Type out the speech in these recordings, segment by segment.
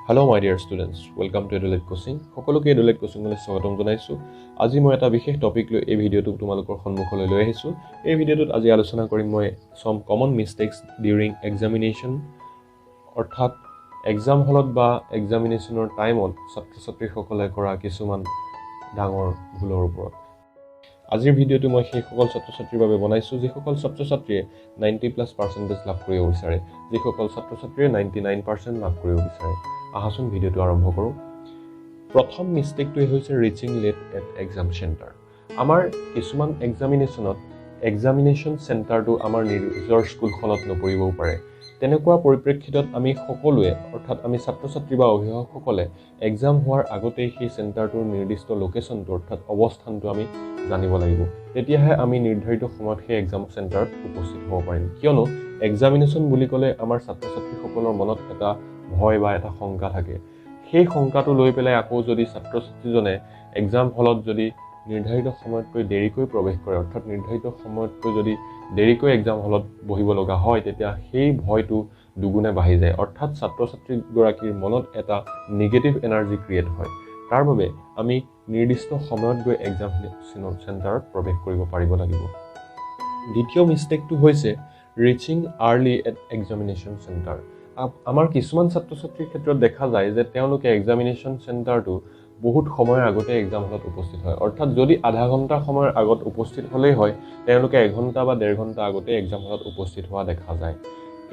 Hello my dear students, welcome to Edulate Coaching. সকলোকে Edulate Coaching লৈ স্বাগতম জনাইছো। আজি মই এটা বিশেষ টপিক লৈ এই ভিডিওটো তোমালোকৰ সন্মুখলৈ লৈ আহিছো। এই ভিডিওটোত আজি আলোচনা কৰিম মই some common mistakes during examination অৰ্থাৎ এক্সাম হলত বা এক্সামিনেশনৰ টাইমত ছাত্ৰ-ছাত্ৰীসকলে কৰা কিছুমান ডাঙৰ ভুলৰ ওপৰত। আজিৰ ভিডিওটো মই সেই সকল ছাত্ৰ-ছাত্ৰীৰ বাবে বনাইছো যিসকল ছাত্ৰ-ছাত্ৰীয়ে 90+ % লাভ কৰিব বিচাৰে, যিসকল ছাত্ৰ-ছাত্ৰীয়ে 99% লাভ কৰিব বিচাৰে। আহাচোন ভিডিওটো আৰম্ভ কৰো। প্ৰথম মিস্টেকটো হৈছে reaching late at exam centre. আমাৰ কিছুমান এক্সামিনেশন সেন্টাৰটো আমাৰ নিজৰ স্কুলখনত নপৰিবও পাৰে। তেনেকুৱা পৰিপ্ৰেক্ষিতত আমি সকলোৱে অৰ্থাৎ আমি ছাত্ৰ-ছাত্ৰী বা অভিভাৱকসকলে এক্সাম হোৱাৰ আগতেই সেই সেন্টাৰটোৰ নিৰ্দিষ্ট লোকেশনটো অৰ্থাৎ অৱস্থানটো আমি জানিব লাগিব। তেতিয়াহে আমি নিৰ্ধাৰিত সময়ত সেই এক্সাম সেন্টাৰত উপস্থিত হ'ব পাৰিম। কিয়নো এক্সামিনেশন বুলি ক'লে আমাৰ ছাত্ৰ-ছাত্ৰীসকলৰ মনত এটা ভয় বা এটা শংকা থাকে। সেই শংকাটো লৈ পেলাই আকৌ যদি ছাত্ৰ-ছাত্ৰীজনে এক্সাম হলত যদি নিৰ্ধাৰিত সময়তকৈ দেৰিকৈ প্ৰৱেশ কৰে অৰ্থাৎ নিৰ্ধাৰিত সময়তকৈ যদি দেৰিকৈ এক্সাম হলত বহিব লগা হয় তেতিয়া সেই ভয়টো দুগুণে বাঢ়ি যায় অৰ্থাৎ ছাত্ৰ-ছাত্ৰীগৰাকীৰ মনত এটা নেগেটিভ এনাৰ্জি ক্ৰিয়েট হয়। তাৰ বাবে আমি নিৰ্দিষ্ট সময়ত গৈ এক্সাম সেন্টাৰত প্ৰৱেশ কৰিব পাৰিব লাগিব। দ্বিতীয় মিস্টেকটো হৈছে reaching early at examination centre. আমাৰ কিছুমান ছাত্ৰ-ছাত্ৰীৰ ক্ষেত্ৰত দেখা যায় যে তেওঁলোকে এক্সামিনেশন সেন্টাৰটো বহুত সময়ৰ আগতে এক্সাম হলত উপস্থিত হয় অৰ্থাৎ যদি আধা ঘণ্টা সময়ৰ আগত উপস্থিত হ'লেই হয় তেওঁলোকে 1 ঘণ্টা বা 1.5 ঘণ্টা আগতে এক্সাম হলত উপস্থিত হোৱা দেখা যায়।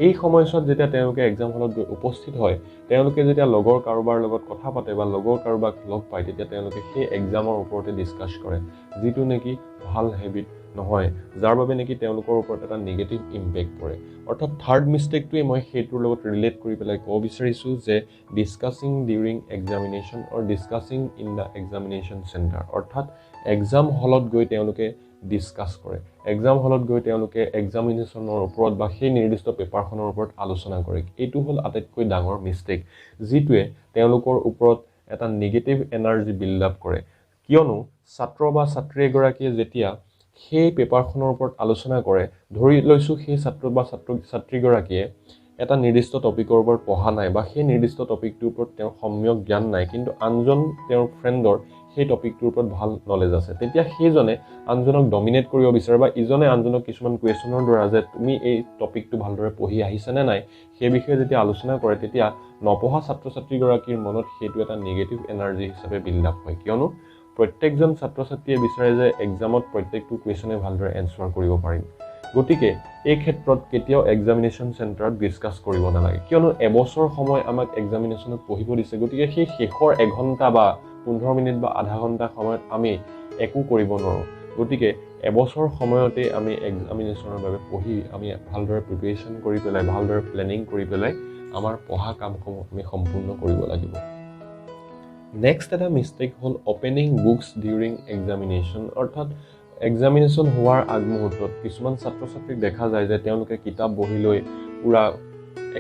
এই সময়ছোৱাত যেতিয়া তেওঁলোকে এক্সাম হলত গৈ উপস্থিত হয় তেওঁলোকে যেতিয়া লগৰ কাৰোবাৰ লগত কথা পাতে বা লগৰ কাৰোবাক লগ পায় তেতিয়া তেওঁলোকে সেই এক্সামৰ ওপৰতে ডিসকাস কৰে যিটো নেকি ভাল হেবিট নহয় যাৰ বাবে নেকি তেওঁলোকৰ ওপৰত এটা নেগেটিভ ইম্পেক্ট পৰে। অৰ্থাৎ থাৰ্ড মিস্টেকটোৱে মই সেইটোৰ লগত ৰিলেট কৰি পেলাই ক'ব বিচাৰিছো যে discussing during examination or discussing in the examination centre অৰ্থাৎ এক্সাম হলত গৈ তেওঁলোকে ডিসকাস কৰে। এক্সাম হলত গৈ তেওঁলোকে এক্সামিনেশনৰ ওপৰত বা সেই নিৰ্দিষ্ট পেপাৰখনৰ ওপৰত আলোচনা কৰে। এইটো হ'ল আটাইতকৈ ডাঙৰ মিস্টেক যিটোৱে তেওঁলোকৰ ওপৰত এটা নেগেটিভ এনাৰ্জি বিল্ড আপ কৰে। কিয়নো ছাত্ৰ বা ছাত্ৰী এগৰাকীয়ে যেতিয়া সেই পেপাৰখনৰ ওপৰত আলোচনা কৰে ধৰি লৈছো সেই ছাত্ৰ বা ছাত্ৰীগৰাকীয়ে এটা নিৰ্দিষ্ট টপিকৰ ওপৰত পঢ়া নাই বা সেই নিৰ্দিষ্ট টপিকটোৰ ওপৰত তেওঁৰ সম্যক জ্ঞান নাই কিন্তু আনজন তেওঁৰ ফ্ৰেণ্ডৰ সেই টপিকটোৰ ওপৰত ভাল নলেজ আছে। তেতিয়া সেইজনে আনজনক ডমিনেট কৰিব বিচাৰে বা ইজনে আনজনক কিছুমান কুৱেশ্যনৰ দ্বাৰা যে তুমি এই টপিকটো ভালদৰে পঢ়ি আহিছা নে নাই সেই বিষয়ে যেতিয়া আলোচনা কৰে তেতিয়া নপঢ়া ছাত্ৰ-ছাত্ৰীগৰাকীৰ মনত সেইটো এটা নেগেটিভ এনাৰ্জি হিচাপে বিল্ড আপ হয়। কিয়নো প্ৰত্যেকজন ছাত্ৰ-ছাত্ৰীয়ে বিচাৰে যে এক্সামত প্ৰত্যেকটো কুৱেশ্যনে ভালদৰে এনসাৰ কৰিব পাৰিম। গতিকে এই ক্ষেত্ৰত কেতিয়াও এক্সামিনেশন সেন্টাৰত ডিসকাস কৰিব নালাগে। কিয়নো এবছৰ সময় আমাক এক্সামিনেশনত পঢ়িব দিছে গতিকে সেই শেষৰ 1 ঘণ্টা বা 15 মিনিট বা আধা ঘণ্টা সময়ত আমি একো কৰিব নোৱাৰো। গতিকে এবছৰ সময়তে আমি এক্সামিনেশনৰ বাবে পঢ়ি আমি ভালদৰে প্ৰিপাৰেচন কৰি পেলাই ভালদৰে প্লেনিং কৰি পেলাই আমাৰ পঢ়া কামসমূহ আমি সম্পূৰ্ণ কৰিব লাগিব। নেক্সট এটা মিস্টেক হ'ল ওপেনিং বুকস ডিউৰিং এক্সামিনেশন অৰ্থাৎ এক্সামিনেশন হোৱাৰ আগমুহূৰ্তত কিছুমান ছাত্ৰ-ছাত্ৰীক দেখা যায় যে তেওঁলোকে কিতাপ বহি লৈ পুৰা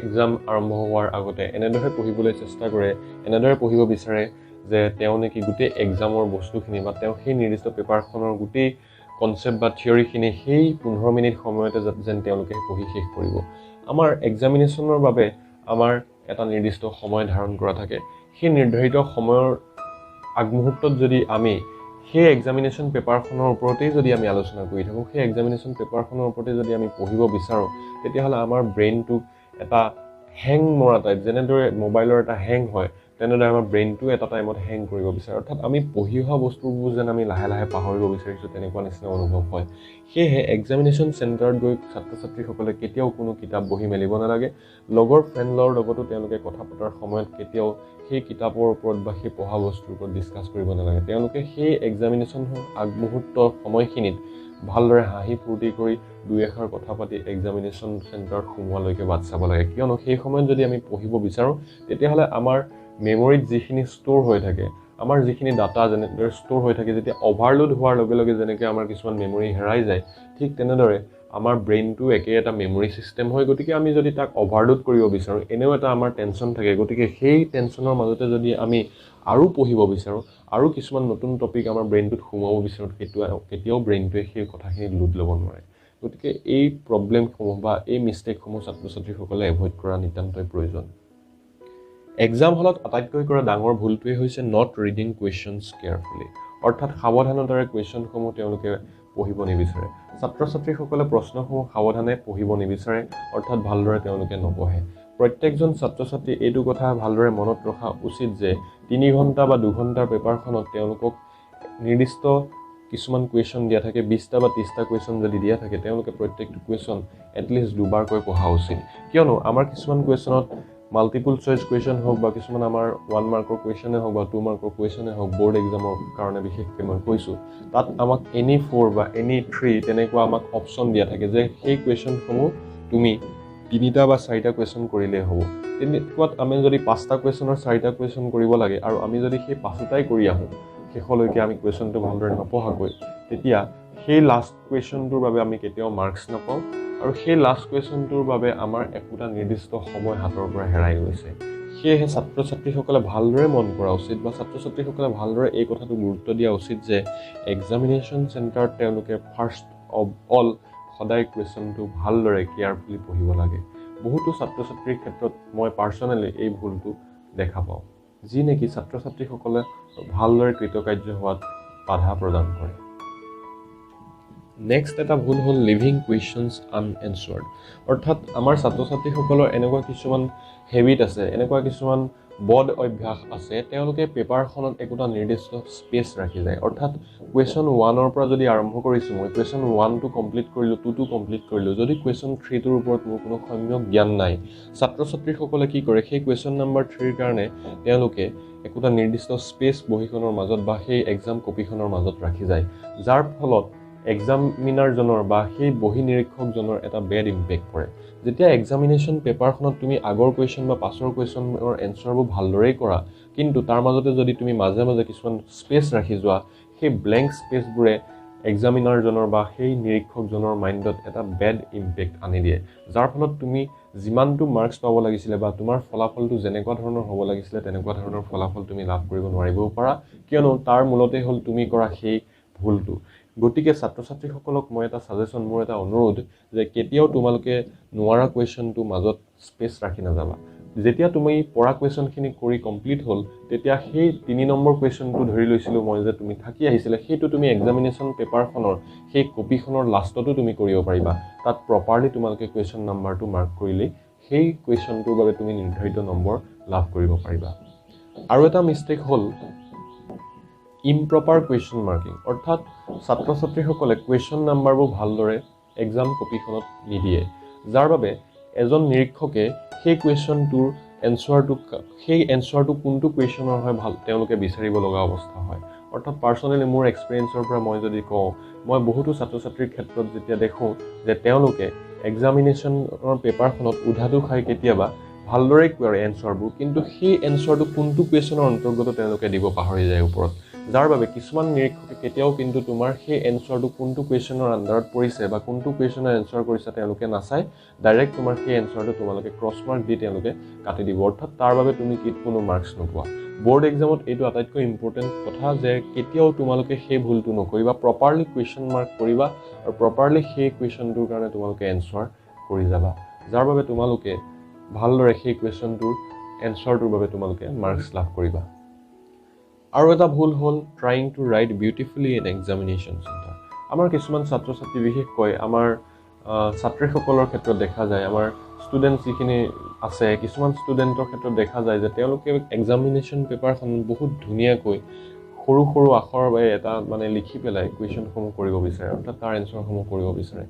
এক্সাম আৰম্ভ হোৱাৰ আগতে এনেদৰে পঢ়িবলৈ চেষ্টা কৰে এনেদৰে পঢ়িব বিচাৰে যে তেওঁ নেকি গোটেই এক্সামৰ বস্তুখিনি বা তেওঁ সেই নিৰ্দিষ্ট পেপাৰখনৰ গোটেই কনসেপ্ট বা থিয়ৰিখিনি সেই 15 মিনিট সময়তে যেন তেওঁলোকে পঢ়ি শেষ কৰিব। আমাৰ এক্সামিনেশনৰ বাবে আমাৰ এটা নিৰ্দিষ্ট সময় ধাৰণ কৰা থাকে। সেই নিৰ্ধাৰিত সময়ৰ আগমুহূৰ্তত যদি আমি সেই এক্সামিনেশন পেপাৰখনৰ ওপৰতেই যদি আমি আলোচনা কৰি থাকোঁ সেই এক্সামিনেশন পেপাৰখনৰ ওপৰতে যদি আমি পঢ়িব বিচাৰোঁ তেতিয়াহ'লে আমাৰ ব্ৰেইনটোক এটা হেং মৰা টাইপ যেনেদৰে মোবাইলৰ এটা হেং হয় তেনেদৰে আমাৰ ব্ৰেইনটো এটা টাইমত হেং কৰিব বিচাৰে অৰ্থাৎ আমি পঢ়ি অহা বস্তুবোৰ যেন আমি লাহে লাহে পাহৰিব বিচাৰিছোঁ তেনেকুৱা নিচিনা অনুভৱ হয়। সেয়েহে এক্সামিনেশন সেন্টাৰত গৈ ছাত্ৰ-ছাত্ৰীসকলে কেতিয়াও কোনো কিতাপ বহি মেলিব নালাগে। লগৰ ফ্ৰেণ্ডৰ লগতো তেওঁলোকে কথা পতাৰ সময়ত কেতিয়াও সেই কিতাপৰ ওপৰত বা সেই পঢ়া বস্তুৰ ওপৰত ডিসকাস কৰিব নালাগে। তেওঁলোকে সেই এক্সামিনেশন আগমুহূৰ্তৰ সময়খিনিত ভালদৰে হাঁহি ফূৰ্তি কৰি দুই এষাৰ কথা পাতি এক্সামিনেশন সেন্টাৰত সোমোৱালৈকে বাট চাব লাগে। কিয়নো সেই সময়ত যদি আমি পঢ়িব বিচাৰোঁ তেতিয়াহ'লে আমাৰ মেমৰিত যিখিনি ষ্ট'ৰ হৈ থাকে আমাৰ যিখিনি ডাটা যেনেদৰে ষ্ট'ৰ হৈ থাকে যেতিয়া অভাৰলোড হোৱাৰ লগে লগে যেনেকৈ আমাৰ কিছুমান মেমৰি হেৰাই যায় ঠিক তেনেদৰে আমাৰ ব্ৰেইনটো একে এটা মেমৰি সিস্টেম হয়। গতিকে আমি যদি তাক অভাৰলোড কৰিব বিচাৰোঁ এনেও এটা আমাৰ টেনচন থাকে গতিকে সেই টেনচনৰ মাজতে যদি আমি আৰু পঢ়িব বিচাৰোঁ আৰু কিছুমান নতুন টপিক আমাৰ ব্ৰেইনটোত সোমাব বিচাৰোঁ কেতিয়াও ব্ৰেইনটোৱে সেই কথাখিনি লোড ল'ব নোৱাৰে। গতিকে এই প্ৰব্লেমসমূহ বা এই মিস্টেকসমূহ ছাত্ৰ-ছাত্ৰীসকলে এভয়েড কৰা নিতান্তই প্ৰয়োজন। এক্সাম হলত আটাইতকৈ কৰা ডাঙৰ ভুলটোৱে হৈছে নট ৰিডিং কুৱেশ্যনছ কেয়াৰফুলি, অৰ্থাৎ সাৱধানতাৰে কুৱেশ্যনসমূহ তেওঁলোকে পঢ়িব নিবিচাৰে। ছাত্ৰ ছাত্ৰীসকলে প্ৰশ্নসমূহ সাৱধানে পঢ়িব নিবিচাৰে, অৰ্থাৎ ভালদৰে তেওঁলোকে নপঢ়ে। প্ৰত্যেকজন ছাত্ৰ ছাত্ৰী এইটো কথা ভালদৰে মনত ৰখা উচিত যে 3 ঘণ্টা বা 2 ঘণ্টাৰ পেপাৰখনত তেওঁলোকক নিৰ্দিষ্ট কিছুমান কুৱেশ্যন দিয়া থাকে, 20টা বা 30টা কুৱেশ্যন যদি দিয়া থাকে তেওঁলোকে প্ৰত্যেকটো কুৱেশ্যন এটলিষ্ট দুবাৰকৈ পঢ়া উচিত। কিয়নো আমাৰ কিছুমান কুৱেশ্যনত মাল্টিপুল চইচ কুৱেশ্যন হওক বা কিছুমান আমাৰ 1 মাৰ্কৰ কুৱেশ্যনে হওক বা 2 মাৰ্কৰ কুৱেশ্যনে হওক, বৰ্ড এক্সামৰ কাৰণে বিশেষকৈ মই কৈছোঁ, তাত আমাক এনি 4 বা এনি 3 তেনেকুৱা আমাক অপশ্যন দিয়া থাকে যে সেই কুৱেশ্যনসমূহ তুমি 3টা বা 4টা কুৱেশ্যন কৰিলেই হ'ব। তেনেকুৱাত আমি যদি 5টা কুৱেশ্যনৰ 4টা কুৱেশ্যন কৰিব লাগে আৰু আমি যদি সেই 5টাই কৰি আহোঁ শেষলৈকে আমি কুৱেশ্যনটো ভালদৰে নপঢ়াকৈ, তেতিয়া সেই লাষ্ট কুৱেশ্যনটোৰ বাবে আমি কেতিয়াও মাৰ্কছ নাপাওঁ আৰু সেই লাষ্ট কুৱেশ্যনটোৰ বাবে আমাৰ একোটা নিৰ্দিষ্ট সময় হাতৰ পৰা হেৰাই গৈছে। সেয়েহে ছাত্ৰ ছাত্ৰীসকলে ভালদৰে মন কৰা উচিত বা ছাত্ৰ ছাত্ৰীসকলে ভালদৰে এই কথাটো গুৰুত্ব দিয়া উচিত যে এক্সামিনেশ্যন চেণ্টাৰত তেওঁলোকে ফাৰ্ষ্ট অফ অল সদায় কুৱেশ্যনটো ভালদৰে কেয়াৰফুলি পঢ়িব লাগে। বহুতো ছাত্ৰ ছাত্ৰীৰ ক্ষেত্ৰত মই পাৰ্চনেলি এই ভুলটো দেখা পাওঁ, যি নেকি ছাত্ৰ ছাত্ৰীসকলে ভালদৰে কৃতকাৰ্য হোৱাত বাধা প্ৰদান কৰে। নেক্সট এটা ভুল হ'ল লিভিং কুৱেশ্যনছ আনএনচাৰ্ড, অৰ্থাৎ আমাৰ ছাত্ৰ ছাত্ৰীসকলৰ এনেকুৱা কিছুমান হেবিট আছে, এনেকুৱা কিছুমান বদ অভ্যাস আছে, তেওঁলোকে পেপাৰখনত একোটা নিৰ্দিষ্ট স্পেচ ৰাখি যায়। অৰ্থাৎ কুৱেশ্যন 1ৰ পৰা যদি আৰম্ভ কৰিছোঁ, মই কুৱেশ্যন 1টো কমপ্লিট কৰিলোঁ, 2টো কমপ্লিট কৰিলোঁ, যদি কুৱেশ্যন 3টোৰ ওপৰত মোৰ কোনো সম্যক জ্ঞান নাই, ছাত্ৰ ছাত্ৰীসকলে কি কৰে, সেই কুৱেশ্যন নম্বৰ 3ৰ কাৰণে তেওঁলোকে একোটা নিৰ্দিষ্ট স্পেচ বহীখনৰ মাজত বা সেই এক্সাম কপিখনৰ মাজত ৰাখি যায়, যাৰ ফলত এক্সামিনাৰজনৰ বা সেই বহী নিৰীক্ষকজনৰ এটা বেড ইম্পেক্ট পৰে। যেতিয়া এক্সামিনেশ্যন পেপাৰখনত তুমি আগৰ কুৱেশ্যন বা পাছৰ কুৱেশ্যনৰ এনচাৰবোৰ ভালদৰেই কৰা, কিন্তু তাৰ মাজতে যদি তুমি মাজে মাজে কিছুমান স্পেচ ৰাখি যোৱা, সেই ব্লেংক স্পেচবোৰে এক্সামিনাৰজনৰ বা সেই নিৰীক্ষকজনৰ মাইণ্ডত এটা বেড ইম্পেক্ট আনি দিয়ে, যাৰ ফলত তুমি যিমানটো মাৰ্কছ পাব লাগিছিলে বা তোমাৰ ফলাফলটো যেনেকুৱা ধৰণৰ হ'ব লাগিছিলে তেনেকুৱা ধৰণৰ ফলাফল তুমি লাভ কৰিব নোৱাৰিবও পাৰা, কিয়নো তাৰ মূলতেই হ'ল তুমি কৰা সেই ভুলটো। গতিকে ছাত্ৰ ছাত্ৰীসকলক মই এটা ছাজেশ্যন, মোৰ এটা অনুৰোধ যে কেতিয়াও তোমালোকে নোৱাৰা কুৱেশ্যনটো মাজত স্পেচ ৰাখি নাযাবা। যেতিয়া তুমি পৰা কুৱেশ্যনখিনি কৰি কমপ্লিট হ'ল, তেতিয়া সেই 3 নম্বৰ কুৱেশ্যনটো ধৰি লৈছিলোঁ মই যে তুমি থাকি আহিছিলে, সেইটো তুমি এক্সামিনেশ্যন পেপাৰখনৰ সেই কপিখনৰ লাষ্টতো তুমি কৰিব পাৰিবা। তাত প্ৰপাৰলি তোমালোকে কুৱেশ্যন নাম্বাৰটো মাৰ্ক কৰিলেই সেই কুৱেশ্যনটোৰ বাবে তুমি নিৰ্ধাৰিত নম্বৰ লাভ কৰিব পাৰিবা। আৰু এটা মিষ্টেক হ'ল ইম্প্ৰপাৰ কুৱেশ্যন মাৰ্কিং, অৰ্থাৎ ছাত্ৰ ছাত্ৰীসকলে কুৱেশ্যন নাম্বাৰবোৰ ভালদৰে এক্সাম কপিখনত নিদিয়ে, যাৰ বাবে এজন নিৰীক্ষকে সেই কুৱেশ্যনটোৰ এনচাৰটো কোনটো কুৱেশ্যনৰ হয় তেওঁলোকে বিচাৰিব লগা অৱস্থা হয়। অৰ্থাৎ পাৰ্চনেলি মোৰ এক্সপিৰিয়েঞ্চৰ পৰা মই যদি কওঁ, মই বহুতো ছাত্ৰ ছাত্ৰীৰ ক্ষেত্ৰত যেতিয়া দেখোঁ যে তেওঁলোকে এক্সামিনেশ্যনৰ পেপাৰখনত উধাটো খাই কেতিয়াবা ভালদৰে কৰে এনচাৰবোৰ, কিন্তু সেই এনচাৰটো কোনটো কুৱেশ্যনৰ অন্তৰ্গত তেওঁলোকে দিব পাহৰি যায় ওপৰত, যাৰ বাবে কিছুমান নিৰীক্ষকে কেতিয়াও কিন্তু তোমাৰ সেই এনচাৰটো কোনটো কুৱেশ্যনৰ আণ্ডাৰত পৰিছে বা কোনটো কুৱেশ্যনৰ এনচাৰ কৰিছে তেওঁলোকে নাচায়, ডাইৰেক্ট তোমাৰ সেই এনচাৰটো তোমালোকে ক্ৰছ মাৰ্ক দি তেওঁলোকে কাটি দিব, অৰ্থাৎ তাৰ বাবে তুমি কোনো মাৰ্কছ নোপোৱা। বৰ্ড এক্সামত এইটো আটাইতকৈ ইম্পৰ্টেণ্ট কথা যে কেতিয়াও তোমালোকে সেই ভুলটো নকৰিবা, প্ৰপাৰলি কুৱেশ্যন মাৰ্ক কৰিবা আৰু প্ৰপাৰলি সেই কুৱেশ্যনটোৰ কাৰণে তোমালোকে এনচাৰ কৰি যাবা, যাৰ বাবে তোমালোকে ভালদৰে সেই কুৱেশ্যনটোৰ এনচাৰটোৰ বাবে তোমালোকে মাৰ্কছ লাভ কৰিবা। আৰু এটা ভুল হ'ল trying two right beautifully in examination centre. আমাৰ কিছুমান ছাত্ৰ ছাত্ৰী, বিশেষকৈ আমাৰ ছাত্ৰীসকলৰ ক্ষেত্ৰত দেখা যায়, আমাৰ ষ্টুডেণ্ট যিখিনি আছে, কিছুমান ষ্টুডেণ্টৰ ক্ষেত্ৰত দেখা যায় যে তেওঁলোকে এক্সামিনেশ্যন পেপাৰখন বহুত ধুনীয়াকৈ সৰু সৰু আখৰেৰে এটা লিখি পেলাই কুৱেশ্যনসমূহ কৰিব বিচাৰে, অৰ্থাৎ তাৰ এনচাৰসমূহ কৰিব বিচাৰে,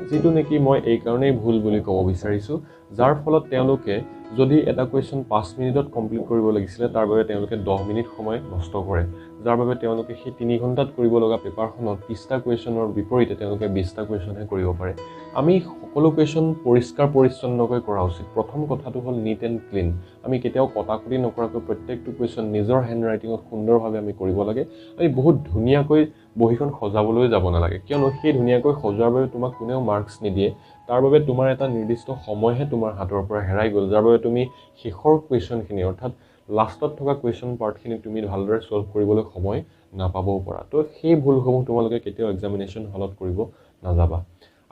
যিটো নেকি মই এই কাৰণেই ভুল বুলি ক'ব বিচাৰিছোঁ, যাৰ ফলত তেওঁলোকে যদি এটা কুৱেশ্যন 5 মিনিটত কমপ্লিট কৰিব লাগিছিলে তাৰ বাবে তেওঁলোকে 10 মিনিট সময় নষ্ট কৰে, যাৰ বাবে তেওঁলোকে সেই 3 ঘণ্টাত কৰিব লগা পেপাৰখনত 30টা কুৱেশ্যনৰ বিপৰীতে তেওঁলোকে 20টা কুৱেশ্যনহে কৰিব পাৰে। আমি সকলো কুৱেশ্যন পৰিষ্কাৰ পৰিচ্ছন্নকৈ কৰা উচিত। প্ৰথম কথাটো হ'ল নিট এণ্ড ক্লিন। আমি কেতিয়াও কটাকটি নকৰাকৈ প্ৰত্যেকটো কুৱেশ্যন নিজৰ হেণ্ড ৰাইটিঙত সুন্দৰভাৱে আমি কৰিব লাগে। আমি বহুত ধুনীয়াকৈ বহীখন সজাবলৈ যাব নালাগে, কিয়নো সেই ধুনীয়াকৈ সজোৱাৰ বাবে তোমাক কোনেও মাৰ্কছ নিদিয়ে, তাৰ বাবে তোমাৰ এটা নিৰ্দিষ্ট সময়হে তোমাৰ হাতৰ পৰা হেৰাই গ'ল, যাৰ বাবে তুমি শেষৰ কুৱেশ্যনখিনি অৰ্থাৎ লাষ্টত থকা কুৱেশ্যন পাৰ্টখিনি তুমি ভালদৰে ছল্ভ কৰিবলৈ সময় নাপাবও পাৰা। তো সেই ভুলসমূহ তোমালোকে কেতিয়াও এক্সামিনেশ্যন হলত কৰিব নাযাবা।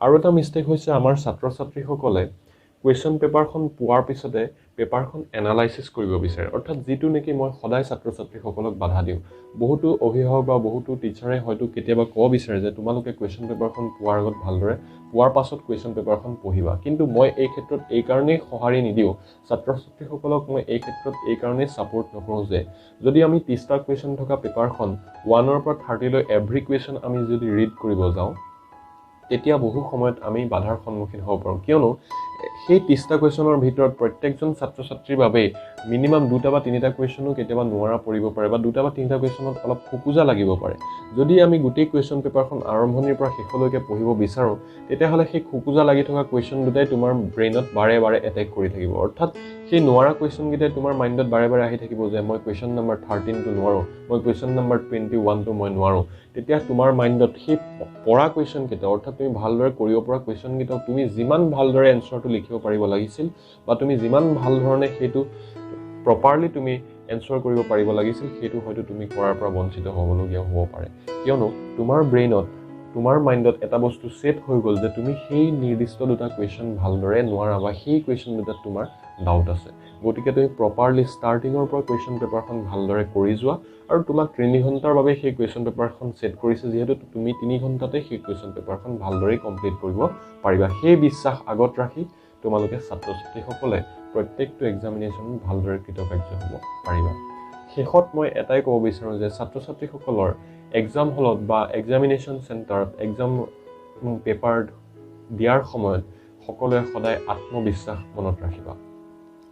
আৰু এটা মিষ্টেক হৈছে আমাৰ ছাত্ৰ ছাত্ৰীসকলে কুৱেশ্যন পেপাৰখন পোৱাৰ পিছতে পেপাৰখন এনালাইচিছ কৰিব বিচাৰে অৰ্থাৎ যিটো নেকি মই সদায় ছাত্ৰ ছাত্ৰীসকলক বাধা দিওঁ বহুতো অভিভাৱক বা বহুতো টিচাৰে হয়তো কেতিয়াবা ক'ব বিচাৰে যে তোমালোকে কুৱেশ্যন পেপাৰখন পোৱাৰ আগত ভালদৰে পোৱাৰ পাছত কুৱেশ্যন পেপাৰখন পঢ়িবা কিন্তু মই এই ক্ষেত্ৰত এই কাৰণেই সঁহাৰি নিদিওঁ ছাত্ৰ ছাত্ৰীসকলক মই এই ক্ষেত্ৰত এই কাৰণেই ছাপোৰ্ট নকৰোঁ যে যদি আমি 30টা কুৱেশ্যন থকা পেপাৰখন 1ৰ পৰা 30 লৈ এভৰি কুৱেশ্যন আমি যদি ৰিড কৰিব যাওঁ তেতিয়া বহু সময়ত আমি বাধাৰ সন্মুখীন হ'ব পাৰোঁ কিয়নো সেই 30টা কুৱেশ্যনৰ ভিতৰত প্ৰত্যেকজন ছাত্ৰ ছাত্ৰীৰ বাবে মিনিমাম 2টা বা 3টা কুৱেশ্যনো কেতিয়াবা নোৱাৰা পৰিব পাৰে বা 2টা বা 3টা কুৱেশ্যনত অলপ খুকুজা লাগিব পাৰে যদি আমি গোটেই কুৱেশ্যন পেপাৰখন আৰম্ভণিৰ পৰা শেষলৈকে পঢ়িব বিচাৰোঁ তেতিয়াহ'লে সেই খুকুজা লাগি থকা কুৱেশ্যন দুটাই তোমাৰ ব্ৰেইনত বাৰে বাৰে এটেক কৰি থাকিব অৰ্থাৎ সেই নোৱাৰা কুৱেশ্যনকেইটাই তোমাৰ মাইণ্ডত বাৰে বাৰে আহি থাকিব যে মই কুৱেশ্যন নম্বৰ 13টো নোৱাৰোঁ মই কুৱেশ্যন নম্বৰ 21টো মই নোৱাৰোঁ তেতিয়া তোমাৰ মাইণ্ডত সেই পঢ়া কুৱেশ্যনকেইটা অৰ্থাৎ তুমি ভালদৰে কৰিব পৰা কুৱেশ্যনকেইটাও তুমি যিমান ভালদৰে এনচাৰটো লিখিব পাৰিব লাগিছিল বা তুমি যিমান ভাল ধৰণে সেইটো প্ৰপাৰলি তুমি এনচাৰ কৰিব পাৰিব লাগিছিল সেইটো হয়তো তুমি কৰাৰ পৰা বঞ্চিত হ'বলগীয়া হ'ব পাৰে কিয়নো তোমাৰ ব্ৰেইনত তোমাৰ মাইণ্ডত এটা বস্তু সেট হৈ গ'ল যে তুমি সেই নিৰ্দিষ্ট দুটা কুৱেশ্যন ভালদৰে নোৱাৰা বা সেই কুৱেশ্যন দুটাত তোমাৰ ডাউট আছে গতিকে তুমি প্ৰপাৰলি ষ্টাৰ্টিঙৰ পৰা কুৱেশ্যন পেপাৰখন ভালদৰে কৰি যোৱা আৰু তোমাক 3 ঘণ্টাৰ বাবে সেই কুৱেশ্যন পেপাৰখন সেট কৰিছে যিহেতু তুমি 3 ঘণ্টাতে সেই কুৱেশ্যন পেপাৰখন ভালদৰে কমপ্লিট কৰিব পাৰিবা সেই বিশ্বাস আগত ৰাখি তোমালোকে ছাত্ৰ ছাত্ৰীসকলে প্ৰত্যেকটো এক্সামিনেশ্যন ভালদৰে কৃতকাৰ্য হ'ব পাৰিবা শেষত মই এটাই ক'ব বিচাৰোঁ যে ছাত্ৰ ছাত্ৰীসকলৰ এক্সাম হলত বা এক্সামিনেশ্যন চেণ্টাৰত এক্সাম পেপাৰ দিয়াৰ সময়ত সকলোৱে সদায় আত্মবিশ্বাস মনত ৰাখিবা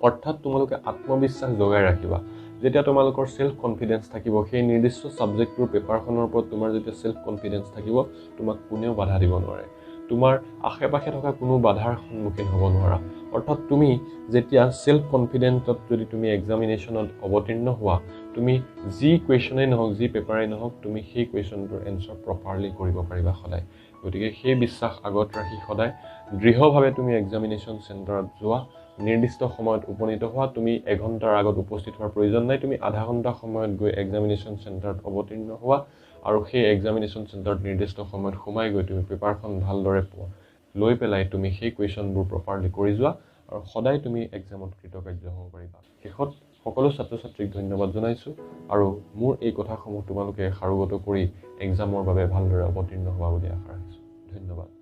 অৰ্থাৎ তোমালোকে আত্মবিশ্বাস জগাই ৰাখিবা যেতিয়া তোমালোকৰ সেল্ফ কনফিডেন্স থাকিব সেই নিৰ্দিষ্ট সাবজেক্টৰ পেপাৰখনৰ ওপৰত তোমাৰ যেতিয়া সেল্ফ কনফিডেন্স থাকিব তোমাক কোনেও বাধা দিব নোৱাৰে তোমাৰ আশে-পাশে থকা কোনো বাধাৰ সন্মুখীন হ'ব নোৱাৰা অৰ্থাৎ তুমি যেতিয়া সেল্ফ কনফিডেন্টত যদি তুমি এক্সামিনেশ্যনত অৱতীৰ্ণ হোৱা তুমি যি কুৱেশ্যনেই নহওক যি পেপাৰেই নহওক তুমি সেই কুৱেশ্যনটোৰ এনচাৰ প্ৰপাৰলি কৰিব পাৰিবা সদায় গতিকে সেই বিশ্বাস আগত ৰাখি সদায় দৃঢ়ভাৱে তুমি এক্সামিনেশ্যন চেণ্টাৰত যোৱা নিৰ্দিষ্ট সময়ত উপনীত হোৱা তুমি 1 ঘণ্টাৰ আগত উপস্থিত হোৱাৰ প্ৰয়োজন নাই তুমি আধা ঘণ্টা সময়ত গৈ এক্সামিনেশ্যন চেণ্টাৰত অৱতীৰ্ণ হোৱা আৰু সেই এক্সামিনেশ্যন চেণ্টাৰত নিৰ্দিষ্ট সময়ত সোমাই গৈ তুমি পেপাৰখন ভালদৰে লৈ পেলাই তুমি সেই কুৱেশ্যনবোৰ প্ৰপাৰলি কৰি যোৱা আৰু সদায় তুমি এক্সামত কৃতকাৰ্য হ'ব পাৰিবা শেষত সকলো ছাত্ৰ ছাত্ৰীক ধন্যবাদ জনাইছোঁ আৰু মোৰ এই কথাসমূহ তোমালোকে সাৰোগত কৰি এক্সামৰ বাবে ভালদৰে অৱতীৰ্ণ হোৱা বুলি আশা ৰাখিছোঁ ধন্যবাদ